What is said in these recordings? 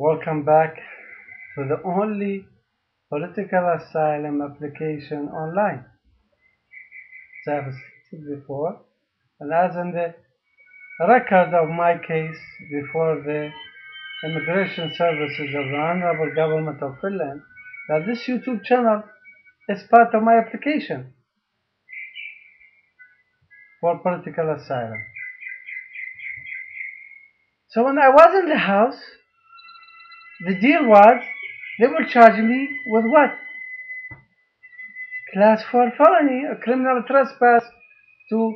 Welcome back to the only political asylum application online. As I've stated before, and as in the record of my case before the Immigration Services of the Honorable Government of Finland, that this YouTube channel is part of my application for political asylum. So when I was in the house, the deal was they will charge me with what? Class 4 felony, a criminal trespass to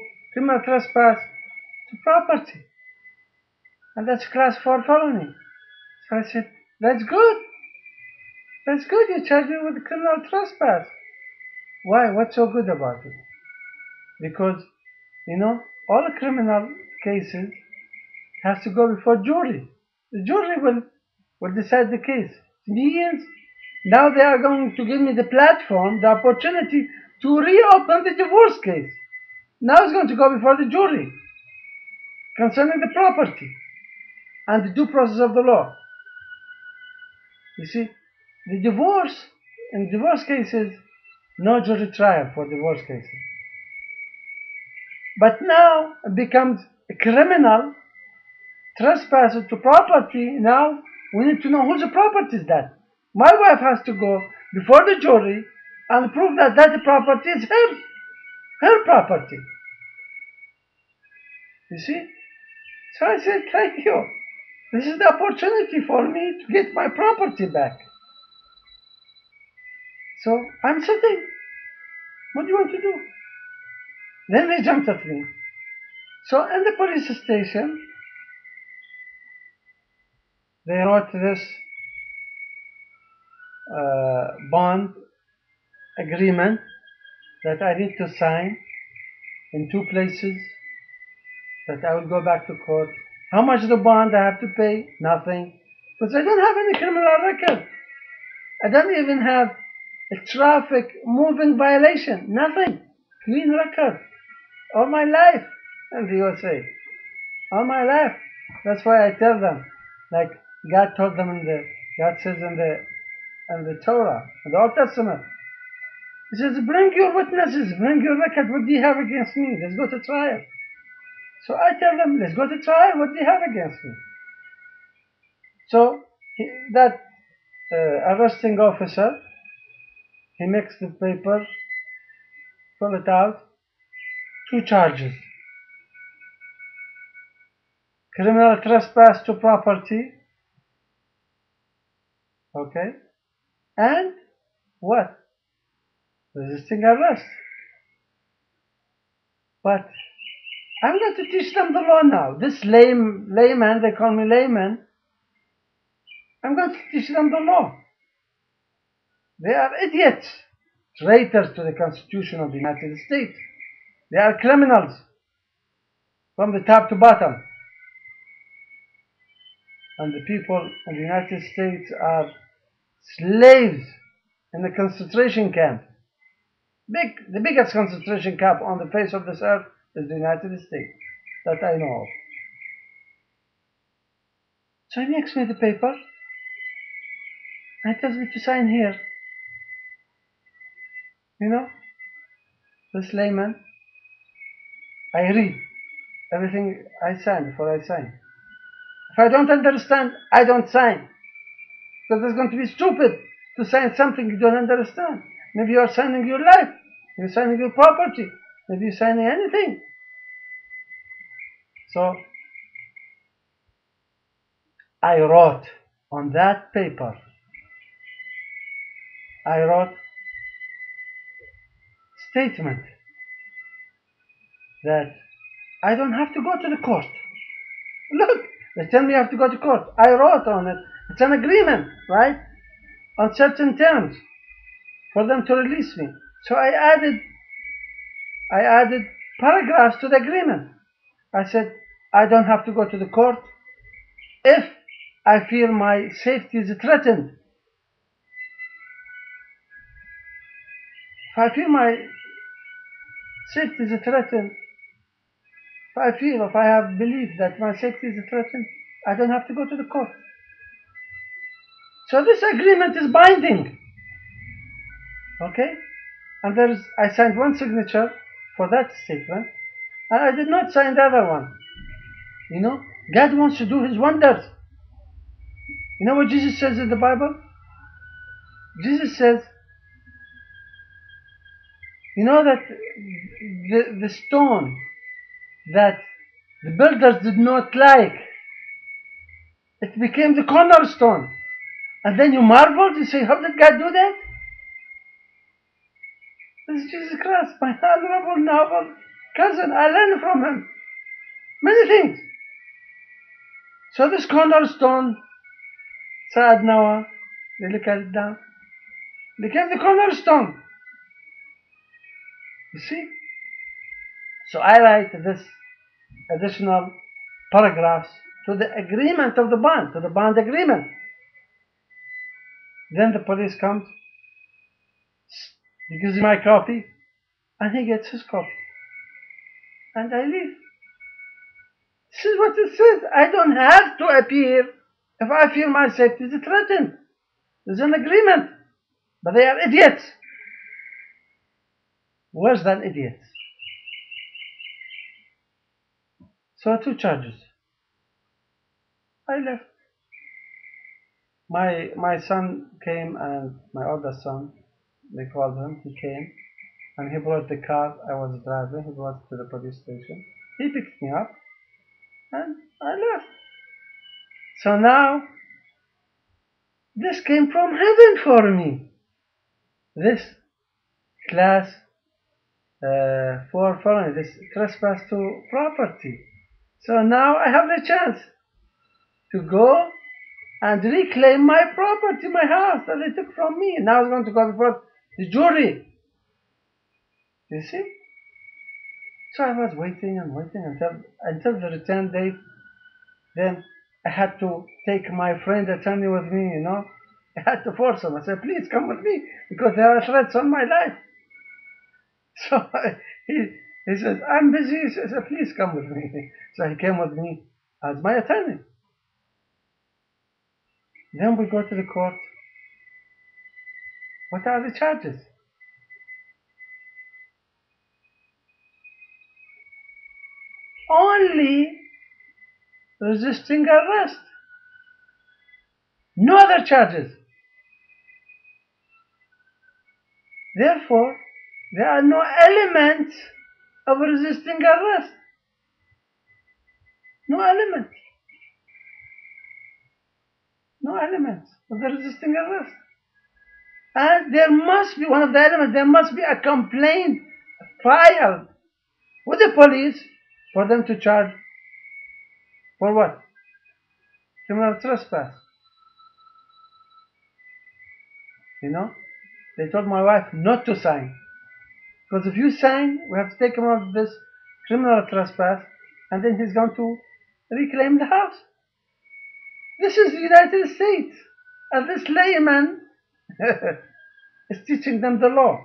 property. And that's class 4 felony. So I said, that's good. That's good. You charge me with criminal trespass. Why? What's so good about it? Because, all the criminal cases has to go before jury. The jury will decide the case. It means now they are going to give me the platform, the opportunity to reopen the divorce case. Now it's going to go before the jury concerning the property and the due process of the law. You see, in divorce cases, no jury trial for divorce cases. But now it becomes a criminal trespass to property. Now we need to know whose property is that. My wife has to go before the jury and prove that that property is her property. You see? So I said, thank you. This is the opportunity for me to get my property back. So I'm sitting. What do you want to do? Then they jumped at me. So in the police station, they wrote this bond agreement that I need to sign in 2 places, that I will go back to court. How much the bond I have to pay? Nothing. Because I don't have any criminal record. I don't even have a traffic moving violation. Nothing. Clean record. All my life in the USA. All my life. That's why I tell them, like God told them God says in the Torah, in the Old Testament. He says, bring your witnesses, bring your record. What do you have against me? Let's go to trial. So I tell them, let's go to trial. What do you have against me? So that arresting officer, he makes the paper, fill it out, 2 charges. Criminal trespass to property, okay, and what? Resisting arrest. But I'm going to teach them the law now. This layman, they call me layman, I'm going to teach them the law. They are idiots, traitors to the Constitution of the United States. They are criminals from the top to bottom. And the people in the United States are slaves in the concentration camp. The biggest concentration camp on the face of this earth is the United States, that I know of. So he makes me the paper and tells me to sign here. This layman, I read everything I sign before I sign. If I don't understand, I don't sign. Because it's going to be stupid to sign something you don't understand. Maybe you are signing your life, you're signing your property, maybe you're signing anything. So I wrote on that paper, I wrote statement that I don't have to go to the court. Look, they tell me I have to go to court. I wrote on it. It's an agreement, right? On certain terms for them to release me. So I added paragraphs to the agreement. I said, I don't have to go to the court if I feel my safety is threatened. If I feel my safety is threatened, if I have belief that my safety is threatened, I don't have to go to the court. So this agreement is binding. Okay? And I signed one signature for that statement, and I did not sign the other one. You know, God wants to do His wonders. You know what Jesus says in the Bible? Jesus says, you know that the stone that the builders did not like, it became the cornerstone. And then you marveled, you say, how did God do that? This is Jesus Christ, my honorable, noble cousin. I learned from him many things. So this cornerstone, Saad Noah, they look at it down, became the cornerstone. You see? So I write this additional paragraphs to the agreement of the bond, to the bond agreement. Then the police comes, he gives me my copy, and he gets his copy. And I leave. This is what it says. I don't have to appear if I feel my safety is threatened. There's an agreement. But they are idiots. Worse than idiots. So 2 charges. I left. My son came, and my oldest son, they called him, he came, and he brought the car I was driving, he brought it to the police station. He picked me up, and I left. So now, this came from heaven for me. This class 4 felony, this trespass to property. So now I have the chance to go and reclaim my property, my house that they took from me. Now it's going to go before the jury. You see? So I was waiting and waiting until the return date. Then I had to take my friend attorney with me, you know. I had to force him. I said, please come with me because there are threats on my life. So he says, I'm busy. He says, please come with me. So he came with me as my attorney. Then we go to the court. What are the charges? Only resisting arrest. No other charges. Therefore, there are no elements of resisting arrest. No elements. No elements of the resisting arrest. And there must be, one of the elements, there must be a complaint filed with the police for them to charge. For what? Criminal trespass. You know? They told my wife not to sign. Because if you sign, we have to take him out of this criminal trespass, and then he's going to reclaim the house. This is the United States. And this layman is teaching them the law.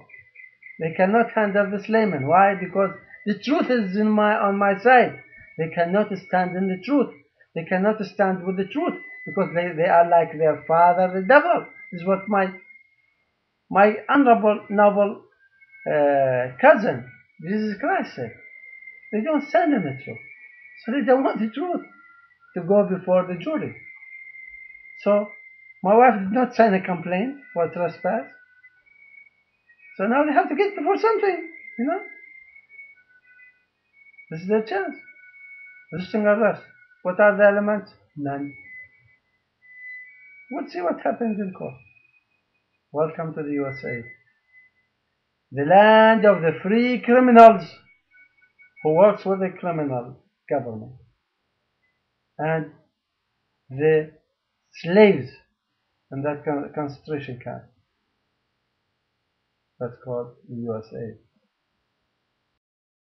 They cannot handle this layman. Why? Because the truth is on my side. They cannot stand in the truth. They cannot stand with the truth because they are like their father, the devil. This is what my honorable, noble cousin, Jesus Christ, said. They don't stand in the truth. So they don't want the truth to go before the jury. So my wife did not sign a complaint for trespass. So now they have to get before something, you know. This is their chance. Resisting arrest. What are the elements? None. We'll see what happens in court. Welcome to the USA. The land of the free criminals who works with the criminal government. And the slaves in that concentration camp. That's called the USA.